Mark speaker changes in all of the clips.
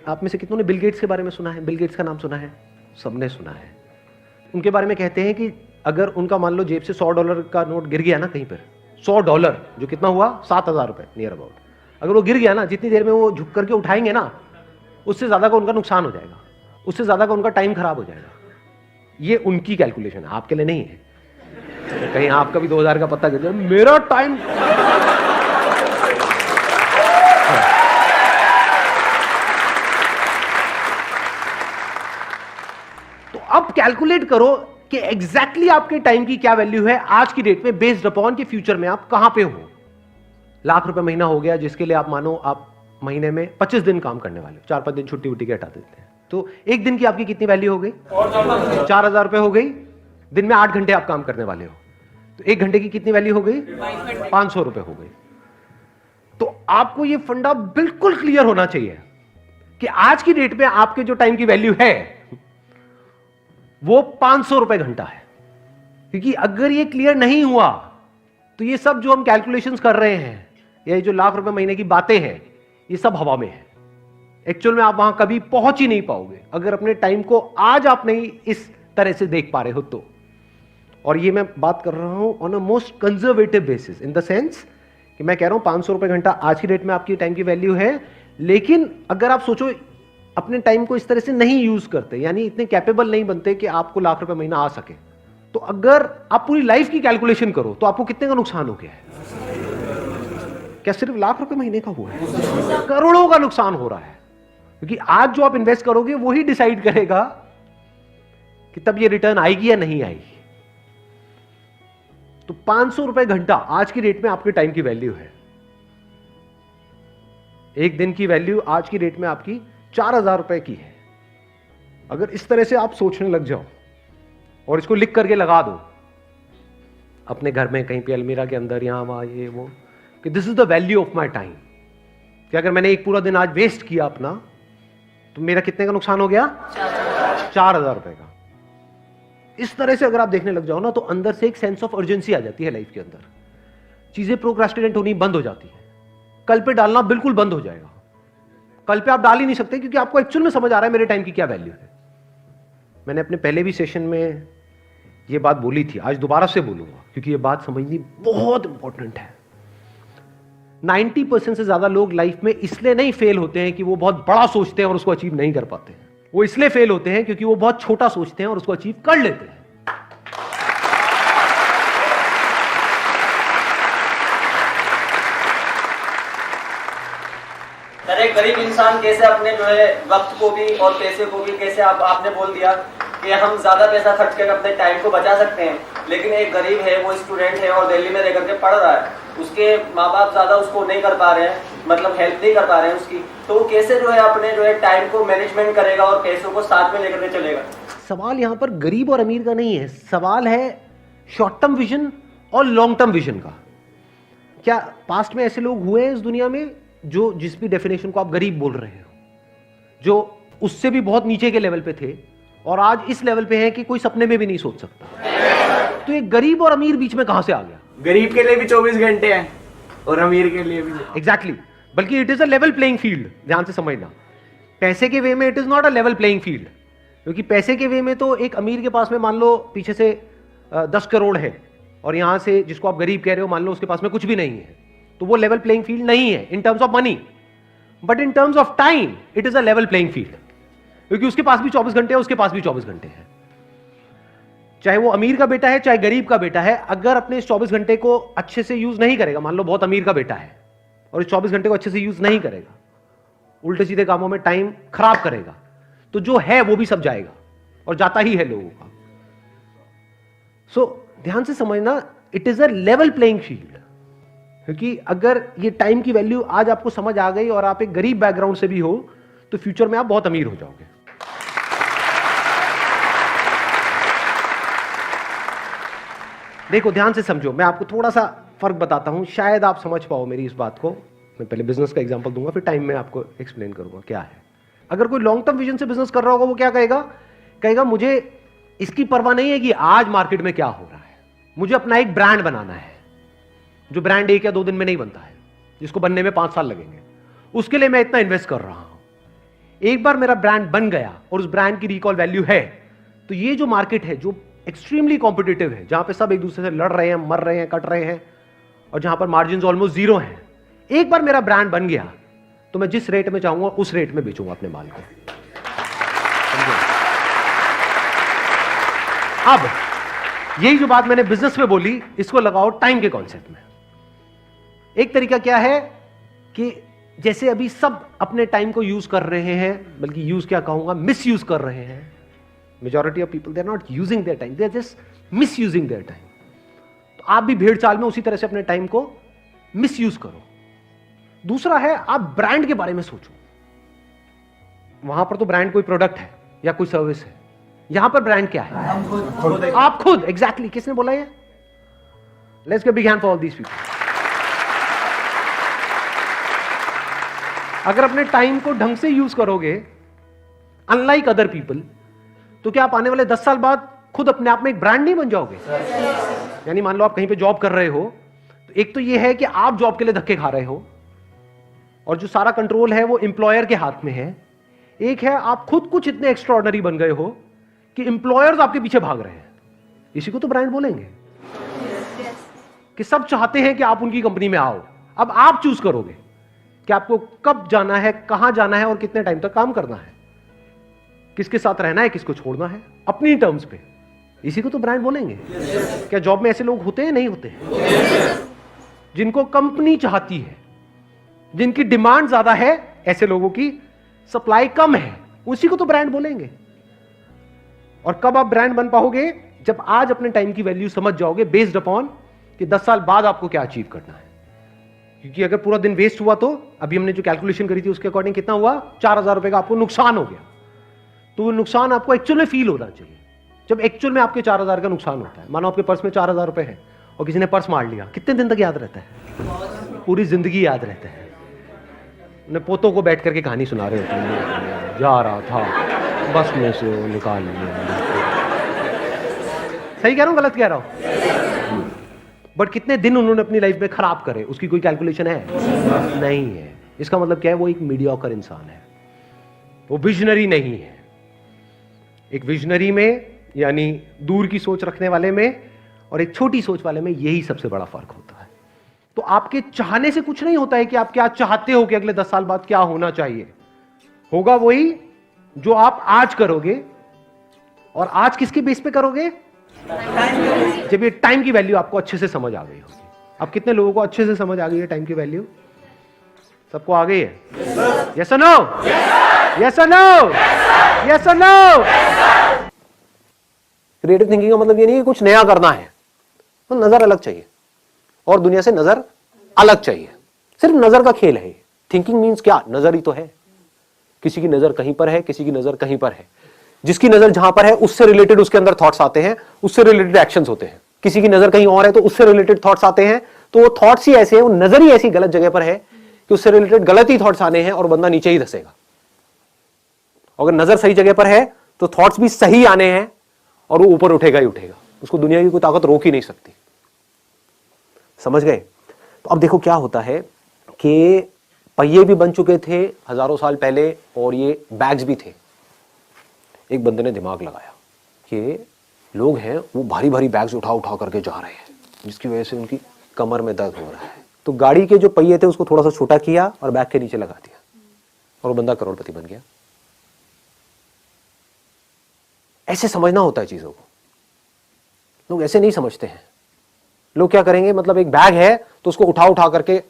Speaker 1: आप में से कितनों ने बिल गेट्स के बारे में सुना है? बिल गेट्स का नाम सुना है? सबने सुना है। उनके बारे में कहते हैं कि अगर उनका मान लो जेब से $100 का नोट गिर गया ना कहीं पर, $100 जो कितना हुआ 7,000 रुपए नियर अबाउट, अगर वो गिर गया ना, जितनी देर में वो झुक करके उठाएंगे ना, उससे ज्यादा का उनका नुकसान हो जाएगा, उससे ज्यादा का उनका टाइम खराब हो जाएगा। ये उनकी कैलकुलेशन है, आपके लिए नहीं है। कहीं आपका भी 2000 का पत्ता गिर जाए, मेरा टाइम तो अब कैलकुलेट करो कि एग्जैक्टली आपके टाइम की क्या वैल्यू है आज की डेट में, बेस्ड अपॉन कि फ्यूचर में आप कहां पे हो। लाख रुपए महीना हो गया, जिसके लिए आप मानो आप महीने में 25 दिन काम करने वाले हो, 4-5 दिन छुट्टी वुट्टी के हटा देते हैं, तो एक दिन की आपकी कितनी वैल्यू हो गई? 4,000 रुपए हो गई। दिन में 8 घंटे आप काम करने वाले हो, तो 1 घंटे की कितनी वैल्यू हो गई? 500 रुपए हो गई। तो आपको ये फंडा बिल्कुल क्लियर होना चाहिए कि आज की डेट में आपके जो टाइम की वैल्यू है वो 500 रुपए घंटा है। क्योंकि अगर ये क्लियर नहीं हुआ तो ये सब जो हम कैलकुलेशंस कर रहे हैं, ये जो लाख रुपए महीने की बातें हैं, ये सब हवा में है। एक्चुअल में आप वहां कभी पहुंच ही नहीं पाओगे अगर अपने टाइम को आज आप नहीं इस तरह से देख पा रहे हो तो। और ये मैं बात कर रहा हूं on a most conservative basis, in the sense कि मैं कह रहा हूं 500 रुपए घंटा आज की डेट में आपकी टाइम की वैल्यू है। लेकिन अगर आप सोचो अपने टाइम को इस तरह से नहीं यूज करते, यानी इतने कैपेबल नहीं बनते कि आपको लाख रुपए महीना आ सके, तो अगर आप पूरी लाइफ की कैलकुलेशन करो तो आपको कितने का नुकसान हो गया है? क्या सिर्फ लाख रुपए महीने का हुआ है? करोड़ों का नुकसान हो रहा है। क्योंकि आज जो आप इन्वेस्ट करोगे वही डिसाइड करेगा कि तब ये रिटर्न आएगी या नहीं आएगी। तो 500 रुपए घंटा आज की डेट में आपके टाइम की वैल्यू है। एक दिन की वैल्यू आज की डेट में आपकी 4,000 रुपए की है। अगर इस तरह से आप सोचने लग जाओ और इसको लिख करके लगा दो अपने घर में कहीं पे अलमीरा के अंदर, यहां वहां ये वो, कि this is the value of my time, कि अगर मैंने एक पूरा दिन आज वेस्ट किया अपना तो मेरा कितने का नुकसान हो गया? 4,000 रुपए का। इस तरह से अगर आप देखने लग जाओ ना तो अंदर से एक सेंस ऑफ अर्जेंसी आ जाती है लाइफ के अंदर। चीजें प्रोक्रास्टिनेट होनी बंद हो जाती है, कल पे डालना बिल्कुल बंद हो जाएगा। कल पे आप डाल ही नहीं सकते क्योंकि आपको एक्चुअल में समझ आ रहा है मेरे टाइम की क्या वैल्यू है। मैंने अपने पहले भी सेशन में ये बात बोली थी, आज दोबारा से बोलूंगा क्योंकि ये बात समझनी बहुत इंपॉर्टेंट है। 90% से ज्यादा लोग लाइफ में इसलिए नहीं फेल होते हैं कि वो बहुत बड़ा सोचते हैं और उसको अचीव नहीं कर पाते हैं। वो इसलिए फेल होते हैं क्योंकि वो बहुत छोटा सोचते हैं और उसको अचीव कर लेते हैं।
Speaker 2: एक गरीब इंसान कैसे अपने जो है वक्त को भी और पैसे को भी, कैसे आपने बोल दिया कि हम ज्यादा पैसा खर्च करके अपने टाइम को बचा सकते हैं, लेकिन एक गरीब है, वो स्टूडेंट है और दिल्ली में रह करके पढ़ रहा है, उसके माँ बाप ज्यादा उसको नहीं कर पा रहे हैं, मतलब हेल्प नहीं कर पा रहे हैं उसकी, तो वो कैसे जो है अपने जो है टाइम को मैनेजमेंट करेगा और पैसों को साथ में लेकर के चलेगा?
Speaker 1: सवाल यहां पर गरीब और अमीर का नहीं है, सवाल है शॉर्ट टर्म विजन और लॉन्ग टर्म विजन का। क्या पास्ट में ऐसे लोग हुए हैं इस दुनिया में जो जिस भी डेफिनेशन को आप गरीब बोल रहे हो, जो उससे भी बहुत नीचे के लेवल पे थे और आज इस लेवल पे हैं कि कोई सपने में भी नहीं सोच सकता? तो ये गरीब और अमीर बीच में कहां से आ गया?
Speaker 3: गरीब के लिए भी 24 घंटे हैं और अमीर के लिए भी।
Speaker 1: एग्जैक्टली, बल्कि it is a level playing field. ध्यान से समझना, पैसे के वे में it is not a level playing field. क्योंकि पैसे के वे में तो एक अमीर के पास में मान लो पीछे से 10 करोड़ है और यहां से जिसको आप गरीब कह रहे हो मान लो उसके पास में कुछ भी नहीं है, तो वो लेवल प्लेइंग फील्ड नहीं है in terms of money. But in terms of time it is a level playing field, क्योंकि उसके पास भी 24 घंटे है, उसके पास भी 24 घंटे है। चाहे वो अमीर का बेटा है चाहे गरीब का बेटा है, अगर अपने इस 24 घंटे को अच्छे से यूज नहीं करेगा, मान लो बहुत अमीर का बेटा है और इस 24 घंटे को अच्छे से यूज नहीं करेगा, उल्टे सीधे कामों में टाइम खराब करेगा, तो जो है वो भी सब जाएगा और जाता ही है लोगों का। सो ध्यान से समझना, it is a level playing field. क्योंकि अगर ये टाइम की वैल्यू आज आपको समझ आ गई और आप एक गरीब बैकग्राउंड से भी हो तो फ्यूचर में आप बहुत अमीर हो जाओगे। देखो ध्यान से समझो, मैं आपको थोड़ा सा फर्क बताता हूं, शायद आप समझ पाओ मेरी इस बात को। मैं पहले बिजनेस का एग्जांपल दूंगा, फिर टाइम में आपको एक्सप्लेन करूंगा क्या है। अगर कोई लॉन्ग टर्म विजन से बिजनेस कर रहा होगा वो क्या कहेगा मुझे इसकी परवाह नहीं है कि आज मार्केट में क्या हो रहा है, मुझे अपना एक ब्रांड बनाना है, जो ब्रांड 1 या 2 दिन में नहीं बनता है, जिसको बनने में 5 साल लगेंगे, उसके लिए मैं इतना इन्वेस्ट कर रहा हूं। एक बार मेरा ब्रांड बन गया और उस ब्रांड की रिकॉल वैल्यू है, तो ये जो मार्केट है जो एक्सट्रीमली कॉम्पिटिटिव है, जहां पे सब एक दूसरे से लड़ रहे हैं, मर रहे हैं, कट रहे हैं, और जहां पर मार्जिन ऑलमोस्ट जीरो हैं, एक बार मेरा ब्रांड बन गया तो मैं जिस रेट में चाहूंगा उस रेट में बेचूंगा अपने माल को। अब यही जो बात मैंने बिजनेस में बोली, इसको लगाओ टाइम के कॉन्सेप्ट में। एक तरीका क्या है कि जैसे अभी सब अपने टाइम को यूज कर रहे हैं, बल्कि यूज क्या कहूंगा, मिस यूज कर रहे हैं। Majority of people they are not using their time, they are just misusing their time. तो आप भी भेड़ चाल में उसी तरह से अपने टाइम को मिस यूज करो। दूसरा है, आप ब्रांड के बारे में सोचो। वहां पर तो ब्रांड कोई प्रोडक्ट है या कोई सर्विस है, यहां पर ब्रांड क्या है? आप खुद। एग्जैक्टली किसने बोला ये? Let's give big hand for all these people. अगर अपने टाइम को ढंग से यूज करोगे, अनलाइक अदर पीपल, तो क्या आप आने वाले 10 साल बाद खुद अपने आप में एक ब्रांड नहीं बन जाओगे? यानी मान लो आप कहीं पे जॉब कर रहे हो, तो एक तो ये है कि आप जॉब के लिए धक्के खा रहे हो और जो सारा कंट्रोल है वो एम्प्लॉयर के हाथ में है। एक है आप खुद कुछ इतने एक्स्ट्राऑर्डिनरी बन गए हो कि एम्प्लॉयर्स आपके पीछे भाग रहे हैं। इसी को तो ब्रांड बोलेंगे, कि सब चाहते हैं कि आप उनकी कंपनी में आओ। अब आप चूज करोगे कि आपको कब जाना है, कहां जाना है और कितने टाइम तक काम करना है, किसके साथ रहना है, किसको छोड़ना है, अपनी टर्म्स पे। इसी को तो ब्रांड बोलेंगे। क्या जॉब में ऐसे लोग होते हैं? नहीं होते हैं। जिनको कंपनी चाहती है, जिनकी डिमांड ज्यादा है, ऐसे लोगों की सप्लाई कम है, उसी को तो ब्रांड बोलेंगे। और कब आप ब्रांड बन पाओगे? जब आज अपने टाइम की वैल्यू समझ जाओगे, बेस्ड अपॉन कि 10 साल बाद आपको क्या अचीव करना है। क्योंकि अगर पूरा दिन वेस्ट हुआ, तो अभी हमने जो कैलकुलेशन करी थी उसके अकॉर्डिंग कितना हुआ? 4000 रुपए का आपको नुकसान हो गया। तो वो नुकसान आपको एक्चुअल में फील होना चाहिए। जब एक्चुअल में आपके 4000 का नुकसान होता है, मानो आपके पर्स में 4000 रुपए है और किसी ने पर्स मार लिया, कितने दिन तक याद रहता है? पूरी जिंदगी याद रहता है। उन्हें पोतों को बैठ करके कहानी सुना रहे होते हैं, जा रहा था बस में से वो निकाल लिया। सही कह रहा हूं, गलत कह रहा हूं? बट कितने दिन उन्होंने अपनी लाइफ में खराब करे, उसकी कोई कैलकुलेशन है? नहीं है। इसका मतलब क्या है? वो एक मीडियोकर इंसान है, वो विजनरी नहीं है। एक विजनरी में, यानी दूर की सोच रखने वाले में, और एक छोटी सोच वाले में, यही सबसे बड़ा फर्क होता है। तो आपके चाहने से कुछ नहीं होता है कि आप क्या चाहते हो कि अगले 10 साल बाद क्या होना चाहिए। होगा वही जो आप आज करोगे। और आज किसके बेस पे करोगे? जब ये टाइम की वैल्यू आपको अच्छे से समझ आ गई होगी। अब कितने लोगों को अच्छे से समझ आ गई है टाइम की वैल्यू? सबको आ गई है? यस और नो? यस और नो? यस और नो? क्रिएटिव थिंकिंग का मतलब ये नहीं कि कुछ नया करना है, तो नजर अलग चाहिए और दुनिया से नजर अलग चाहिए। सिर्फ नजर का खेल है। थिंकिंग मीन्स क्या? नजर ही तो है। किसी की नजर कहीं पर है, किसी की नजर कहीं पर है। जिसकी नजर जहां पर है उससे रिलेटेड उसके अंदर थॉट्स आते हैं, उससे रिलेटेड एक्शंस होते हैं। किसी की नजर कहीं और है तो उससे रिलेटेड थॉट्स आते हैं, तो वो थॉट्स ही ऐसे हैं, वो नजर ही ऐसी गलत जगह पर है कि उससे रिलेटेड गलत ही थॉट्स आने हैं और बंदा नीचे ही धसेगा। अगर नजर सही जगह पर है तो थॉट्स भी सही आने हैं और वो ऊपर उठेगा ही उठेगा। उसको दुनिया की कोई ताकत रोक ही नहीं सकती। समझ गए? तो अब देखो क्या होता है कि पहिए भी बन चुके थे हजारों साल पहले और ये बैग्स भी थे। एक बंदे ने दिमाग लगाया कि लोग हैं वो भारी भारी बैग्स उठा उठा करके जा रहे हैं, जिसकी वजह से उनकी कमर में दर्द हो रहा है। तो गाड़ी के जो पहिए थे उसको थोड़ा सा छोटा किया और बैग के नीचे लगा दिया और वो बंदा करोड़पति बन गया। ऐसे समझना होता है चीजों को। लोग ऐसे नहीं समझते हैं। लोग क्या करेंगे, मतलब एक बैग है तो उसको उठा उठा करके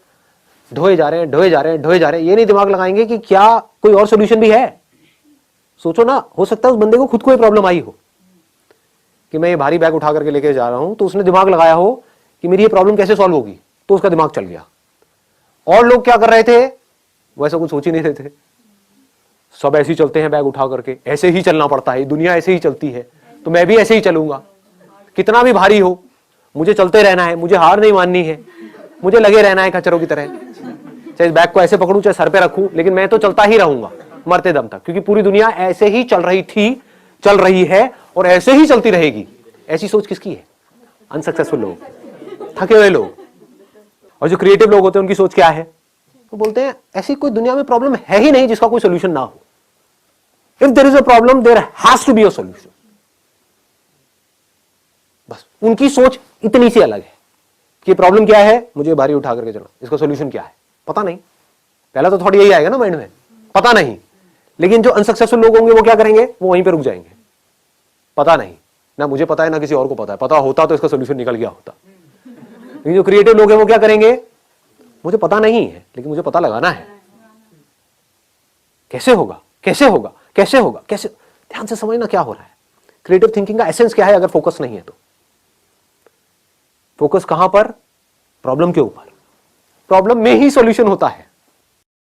Speaker 1: ढोए जा रहे हैं, ढोए जा रहे हैं, ढोए जा रहे हैं। ये नहीं दिमाग लगाएंगे कि क्या कोई और सोल्यूशन भी है। सोचो ना, हो सकता है उस बंदे को खुद को प्रॉब्लम आई हो कि मैं ये भारी बैग उठा करके लेके जा रहा हूं, तो उसने दिमाग लगाया हो कि मेरी ये प्रॉब्लम कैसे सॉल्व होगी, तो उसका दिमाग चल गया। और लोग क्या कर रहे थे, वो ऐसा कुछ सोच ही नहीं रहे थे। सब ऐसे ही चलते हैं बैग उठा करके, ऐसे ही चलना पड़ता है, दुनिया ऐसे ही चलती है, तो मैं भी ऐसे ही चलूंगा। कितना भी भारी हो मुझे चलते रहना है, मुझे हार नहीं माननी है, मुझे लगे रहना है खच्चरों की तरह। चाहे इस बैग को ऐसे पकड़ूं चाहे सर पे रखूं, लेकिन मैं तो चलता ही रहूंगा मरते दम तक, क्योंकि पूरी दुनिया ऐसे ही चल रही थी, चल रही है और ऐसे ही चलती रहेगी। ऐसी सोच किसकी है? अनसक्सेसफुल लोग, थके हुए लोग। और जो क्रिएटिव लोग होते हैं उनकी सोच क्या है? वो बोलते हैं ऐसी कोई दुनिया में प्रॉब्लम है ही नहीं जिसका कोई सोल्यूशन ना हो। If there is a problem there has to be a solution. बस उनकी सोच इतनी सी अलग है कि प्रॉब्लम क्या है, मुझे भारी उठा करके चलो, इसका सॉल्यूशन क्या है पता नहीं। पहला तो थोड़ा यही आएगा ना माइंड में, पता नहीं। लेकिन जो अनसक्सेसफुल लोग होंगे वो क्या करेंगे, वो वहीं पे रुक जाएंगे, पता नहीं, ना मुझे पता है ना किसी और को पता है, पता होता तो इसका सॉल्यूशन निकल गया होता। लेकिन जो क्रिएटिव लोग हैं वो क्या करेंगे, मुझे पता नहीं है लेकिन मुझे पता लगाना है, कैसे होगा कैसे होगा कैसे होगा कैसे। ध्यान से समझना क्या हो रहा है। क्रिएटिव थिंकिंग का एसेंस क्या है अगर फोकस नहीं है तो। फोकस कहां पर, प्रॉब्लम के ऊपर, प्रॉब्लम में ही सॉल्यूशन होता है।